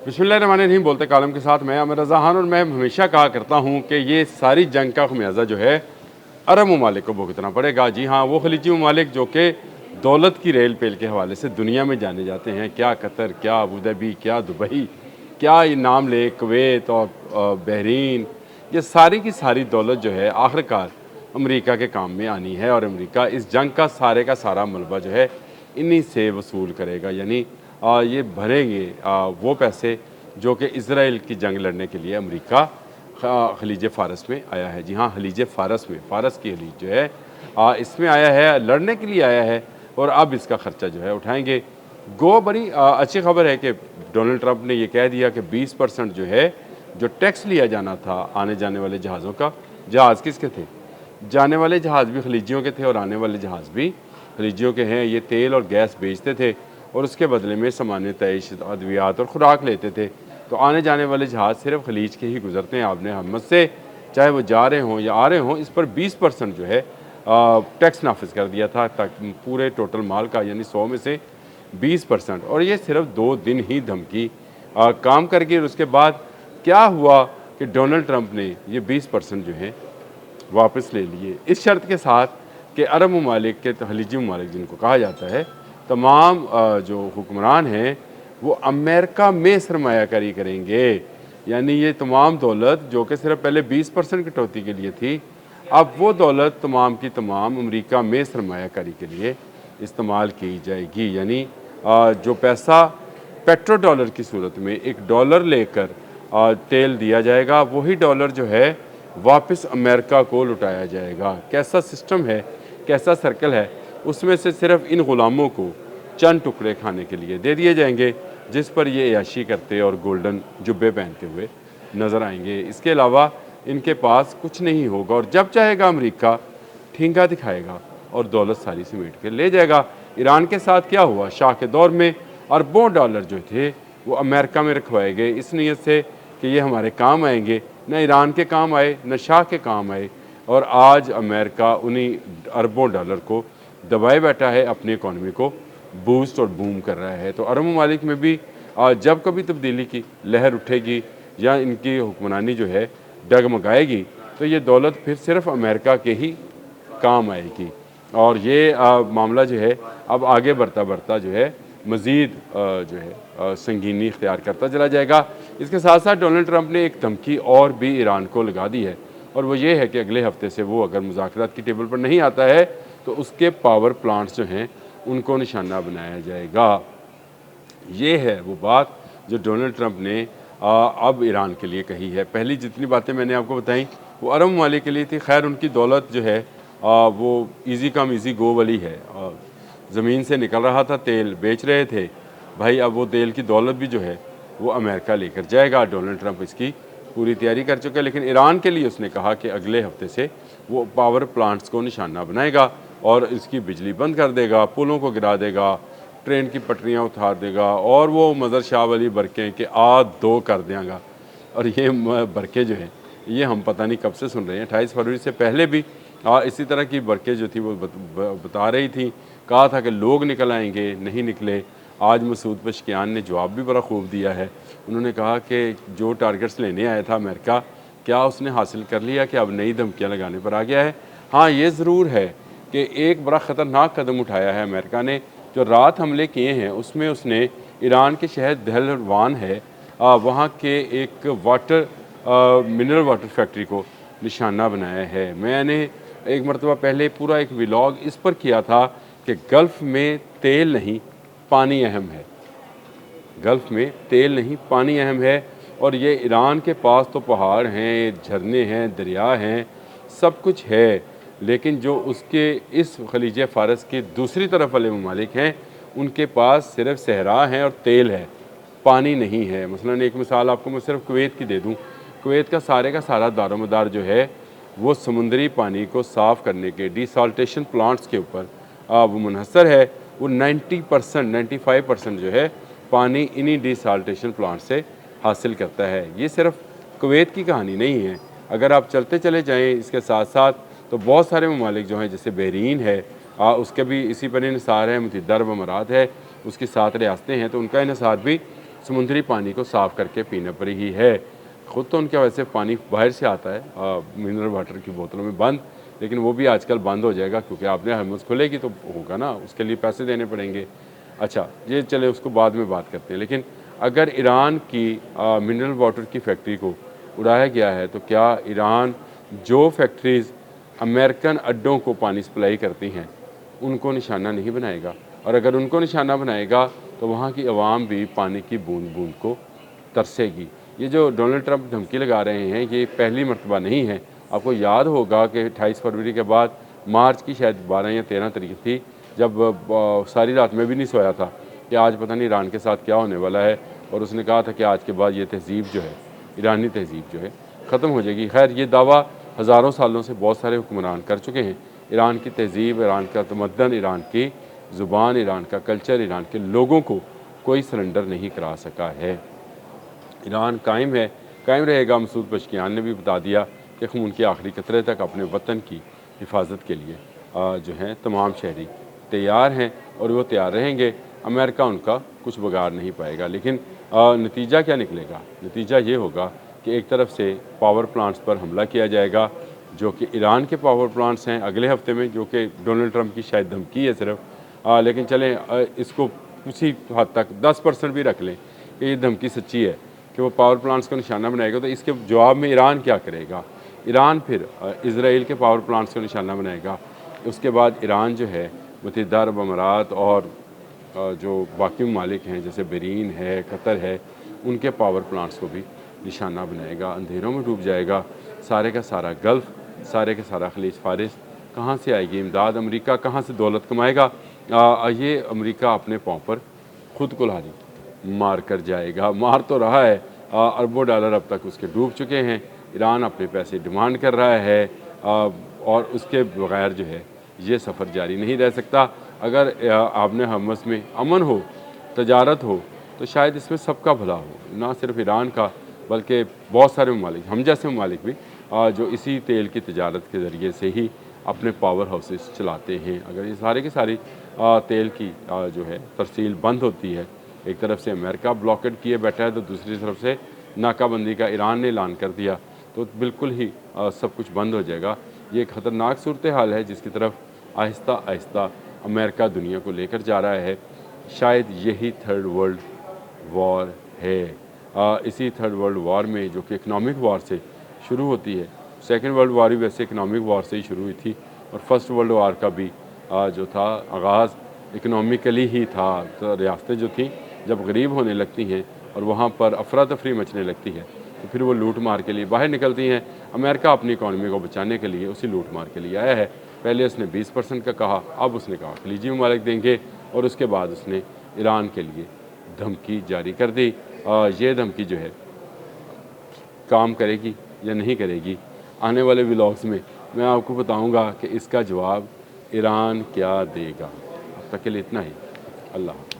बिस्मिल्लाहिर्रहमानिर्रहीम। बोलते कालम के साथ मैं आमिर रज़ा खान। और मैं हमेशा कहा करता हूँ कि ये सारी जंग का ख़मियाज़ा जो है अरब ममालिक को भुगतना पड़ेगा। जी हाँ, वो खलीजी ममालिक जो कि दौलत की रेल पेल के हवाले से दुनिया में जाने जाते हैं, क्या कतर, क्या अबू धाबी, क्या दुबई, क्या ये नाम ले, कुवैत और बहरीन, ये सारी की सारी दौलत जो है आखिरकार अमेरिका के काम में आनी है। और अमेरिका इस जंग का सारा मलबा जो है इन्हीं से वसूल करेगा। यानी ये भरेंगे वो पैसे जो कि इसराइल की जंग लड़ने के लिए अमेरिका खलीज फ़ारस में आया है। जी हाँ, खलीज फ़ारस में, फ़ारस की खलीज जो है इसमें आया है, लड़ने के लिए आया है और अब इसका ख़र्चा जो है उठाएंगे। गो बड़ी अच्छी खबर है कि डोनाल्ड ट्रंप ने यह कह दिया कि 20% जो है, जो टैक्स लिया जाना था आने जाने वाले जहाज़ों का। जहाज़ किसके थे? जाने वाले जहाज़ भी खलीजियों के थे और आने वाले जहाज़ भी खलीजियों के हैं। ये तेल और गैस बेचते थे और उसके बदले में सामान्य तैश, अद्वियात और खुराक लेते थे। तो आने जाने वाले जहाज़ सिर्फ खलीज के ही गुजरते हैं आपने हमद से, चाहे वो जा रहे हों या आ रहे हों। इस पर 20% जो है टैक्स नाफिज कर दिया था, ताकि पूरे टोटल माल का, यानी 100 में से 20%। और ये सिर्फ 2 दिन ही धमकी काम कर गई। और उसके बाद क्या हुआ कि डोनाल्ड ट्रंप ने ये 20% जो है वापस ले लिए, इस शर्त के साथ कि अरब ममालिक के, खलीजी ममालिक जिनको कहा जाता है, तमाम जो हुक्मरान हैं वो अमेरिका में सरमायाकारी करेंगे। यानी ये तमाम दौलत जो कि सिर्फ पहले 20% कटौती के लिए थी, अब वो दौलत तमाम की तमाम अमेरिका में सरमायाकारी के लिए इस्तेमाल की जाएगी। यानी जो पैसा पेट्रो डॉलर की सूरत में $1 लेकर तेल दिया जाएगा, वही डॉलर जो है वापस अमेरिका को लुटाया जाएगा। कैसा सिस्टम है, कैसा सर्कल है। उसमें से सिर्फ इन ग़ुलामों को चंद टुकड़े खाने के लिए दे दिए जाएंगे, जिस पर ये अयाशी करते और गोल्डन जुब्बे पहनते हुए नज़र आएंगे। इसके अलावा इनके पास कुछ नहीं होगा और जब चाहेगा अमेरिका ठेंगा दिखाएगा और दौलत सारी समेट के ले जाएगा। ईरान के साथ क्या हुआ? शाह के दौर में अरबों डॉलर जो थे वो अमेरिका में रखवाए गए, इस नीयत से कि ये हमारे काम आएंगे। न ईरान के काम आए, न शाह के काम आए, और आज अमेरिका उन्हीं अरबों डॉलर को दबाए बैठा है, अपनी इकॉनमी को बूस्ट और बूम कर रहा है। तो अरब ममालिक में भी जब कभी तब्दीली की लहर उठेगी या इनकी हुक्मरानी जो है डगमगाएगी, तो ये दौलत फिर सिर्फ अमेरिका के ही काम आएगी। और ये मामला जो है अब आगे बढ़ता बढ़ता जो है मज़ीद जो है संगीनी इख्तियार करता चला जाएगा। इसके साथ साथ डोनाल्ड ट्रंप ने एक धमकी और भी ईरान को लगा दी है, और वो ये है कि अगले हफ्ते से वो अगर मुज़ाकरात की टेबल पर नहीं आता है तो उसके पावर प्लांट्स जो हैं उनको निशाना बनाया जाएगा। ये है वो बात जो डोनाल्ड ट्रंप ने अब ईरान के लिए कही है। पहली जितनी बातें मैंने आपको बताई वो अरब ममालिक के लिए थी। खैर, उनकी दौलत जो है वो ईज़ी कम ईज़ी गो वाली है। ज़मीन से निकल रहा था, तेल बेच रहे थे भाई, अब वो तेल की दौलत भी जो है वो अमेरिका लेकर जाएगा। डोनाल्ड ट्रंप इसकी पूरी तैयारी कर चुका है। लेकिन ईरान के लिए उसने कहा कि अगले हफ्ते से वो पावर प्लांट्स को निशाना बनाएगा और इसकी बिजली बंद कर देगा, पुलों को गिरा देगा, ट्रेन की पटरियाँ उतार देगा, और वो मज़र शाह वाली बरकें कि दो कर देगा। और ये बरकें जो हैं ये हम पता नहीं कब से सुन रहे हैं। 28 फरवरी से पहले भी इसी तरह की बरकें जो थी वो बता रही थी। कहा था कि लोग निकल आएंगे, नहीं निकले। आज मसूद पशकियान ने जवाब भी बड़ा खूब दिया है। उन्होंने कहा कि जो टारगेट्स लेने आया था अमेरिका, क्या उसने हासिल कर लिया कि अब नई धमकियाँ लगाने पर आ गया है। हाँ, ये ज़रूर है कि एक बड़ा ख़तरनाक कदम उठाया है अमेरिका ने। जो रात हमले किए हैं उसमें उसने ईरान के शहर दहलवान है वहाँ के एक मिनरल वाटर फैक्ट्री को निशाना बनाया है। मैंने एक मरतबा पहले पूरा एक व्लॉग इस पर किया था कि गल्फ़ में तेल नहीं पानी अहम है। गल्फ़ में तेल नहीं पानी अहम है। और ये ईरान के पास तो पहाड़ हैं, झरने हैं, दरिया हैं, सब कुछ है, लेकिन जो उसके इस खलीज फ़ारस के दूसरी तरफ वाले ममालिक हैं उनके पास सिर्फ सहरा हैं और तेल है, पानी नहीं है। मसलन एक मिसाल आपको मैं सिर्फ कुवैत की दे दूँ। कुवैत का सारा दारोमदार जो है वो समुद्री पानी को साफ़ करने के डिसाल्टेशन प्लांट्स के ऊपर वो मुनहसर है। वो 90% 95% जो है पानी इन्हीं डिसाल्टेशन प्लांट से हासिल करता है। ये सिर्फ कुवैत की कहानी नहीं है। अगर आप चलते चले जाएँ इसके साथ साथ तो बहुत सारे ममालिक जो हैं, जैसे बहरीन है उसके भी इसी पर इन्हिसार है, मुत्तहिदा अरब अमारात है, उसकी 7 रियासतें हैं, तो उनका इन्हिसार भी समुद्री पानी को साफ़ करके पीने पर ही है। ख़ुद तो उनके वैसे पानी बाहर से आता है मिनरल वाटर की बोतलों में बंद, लेकिन वो भी आजकल बंद हो जाएगा क्योंकि आपने हरमुज़ खुलेगी तो होगा ना, उसके लिए पैसे देने पड़ेंगे। अच्छा, ये चले उसको बाद में बात करते हैं। लेकिन अगर ईरान की मिनरल वाटर की फैक्ट्री को उड़ाया गया है तो क्या ईरान जो फैक्ट्रीज़ अमेरिकन अड्डों को पानी सप्लाई करती हैं उनको निशाना नहीं बनाएगा? और अगर उनको निशाना बनाएगा तो वहाँ की आवाम भी पानी की बूंद बूंद को तरसेगी। ये जो डोनाल्ड ट्रंप धमकी लगा रहे हैं ये पहली मरतबा नहीं है। आपको याद होगा कि 28 फरवरी के बाद मार्च की शायद 12 या 13 तारीख थी, जब सारी रात में भी नहीं सोया था कि आज पता नहीं ईरान के साथ क्या होने वाला है, और उसने कहा था कि आज के बाद ये तहज़ीब जो है, ईरानी तहज़ीब जो है, ख़त्म हो जाएगी। खैर, ये दावा हज़ारों सालों से बहुत सारे हुक्मरान कर चुके हैं। ईरान की तहज़ीब, ईरान का तमद्दन, ईरान की ज़ुबान, ईरान का कल्चर, ईरान के लोगों को कोई सरेंडर नहीं करा सका है। ईरान कायम है, कायम रहेगा। मसूद पशकियान ने भी बता दिया कि खून के आखिरी कतरे तक अपने वतन की हिफाजत के लिए जो हैं तमाम शहरी तैयार हैं और वो तैयार रहेंगे। अमेरिका उनका कुछ बिगाड़ नहीं पाएगा। लेकिन नतीजा क्या निकलेगा? नतीजा ये होगा कि एक तरफ से पावर प्लांट्स पर हमला किया जाएगा जो कि ईरान के पावर प्लांट्स हैं अगले हफ्ते में, जो कि डोनाल्ड ट्रंप की शायद धमकी है सिर्फ, लेकिन चलें इसको उसी हद तक 10% भी रख लें कि ये धमकी सच्ची है कि वो पावर प्लांट्स को निशाना बनाएगा, तो इसके जवाब में ईरान क्या करेगा? ईरान फिर इसराइल के पावर प्लांट्स को निशाना बनाएगा। उसके बाद ईरान जो है मुत्तहिदा अरब अमारात और जो बाकी ममालिक हैं जैसे बहरीन है, कतर है, उनके पावर प्लांट्स को भी निशाना बनाएगा। अंधेरों में डूब जाएगा सारे का सारा गल्फ़, सारे का सारा खलीज फ़ारिस। कहाँ से आएगी इमदाद? अमेरिका कहाँ से दौलत कमाएगा? ये अमेरिका अपने पाँव पर ख़ुद कुल्हाड़ी मार कर जाएगा। मार तो रहा है, अरबों डॉलर अब तक उसके डूब चुके हैं। ईरान अपने पैसे डिमांड कर रहा है और उसके बगैर जो है ये सफ़र जारी नहीं रह सकता। अगर आपने हरमुज़ में अमन हो, तजारत हो, तो शायद इसमें सबका भला हो, ना सिर्फ ईरान का बल्कि बहुत सारे ममालिक, हम जैसे ममालिक भी जो इसी तेल की तजारत के ज़रिए से ही अपने पावर हाउसेस चलाते हैं। अगर ये सारे की सारी तेल की जो है तरसील बंद होती है, एक तरफ से अमेरिका ब्लॉकेट किए बैठा है तो दूसरी तरफ से नाकाबंदी का ईरान ने ऐलान कर दिया, तो बिल्कुल ही सब कुछ बंद हो जाएगा। ये एक ख़तरनाक सूरत हाल है जिसकी तरफ आहिस्ता आहिस्ता अमेरिका दुनिया को लेकर जा रहा है। शायद यही थर्ड वर्ल्ड वॉर है। इसी थर्ड वर्ल्ड वॉर में, जो कि इकनॉमिक वॉर से शुरू होती है, सेकेंड वर्ल्ड वॉर भी वैसे इकनॉमिक वॉर से ही शुरू हुई थी और फर्स्ट वर्ल्ड वॉर का भी जो था आगाज़ इकनॉमिकली ही था। तो रियासतें जो थी जब गरीब होने लगती हैं और वहाँ पर अफरा तफरी मचने लगती है तो फिर वो लूट मार के लिए बाहर निकलती हैं। अमेरिका अपनी इकॉनमी को बचाने के लिए उसी लूट मार के लिए आया है। पहले उसने 20% का कहा, अब उसने कहा खलीजी ममालिक देंगे, और उसके बाद उसने ईरान के लिए धमकी जारी कर दी। ये धमकी जो है काम करेगी या नहीं करेगी, आने वाले व्लॉग्स में मैं आपको बताऊंगा कि इसका जवाब ईरान क्या देगा। अब तक के लिए इतना ही। अल्लाह।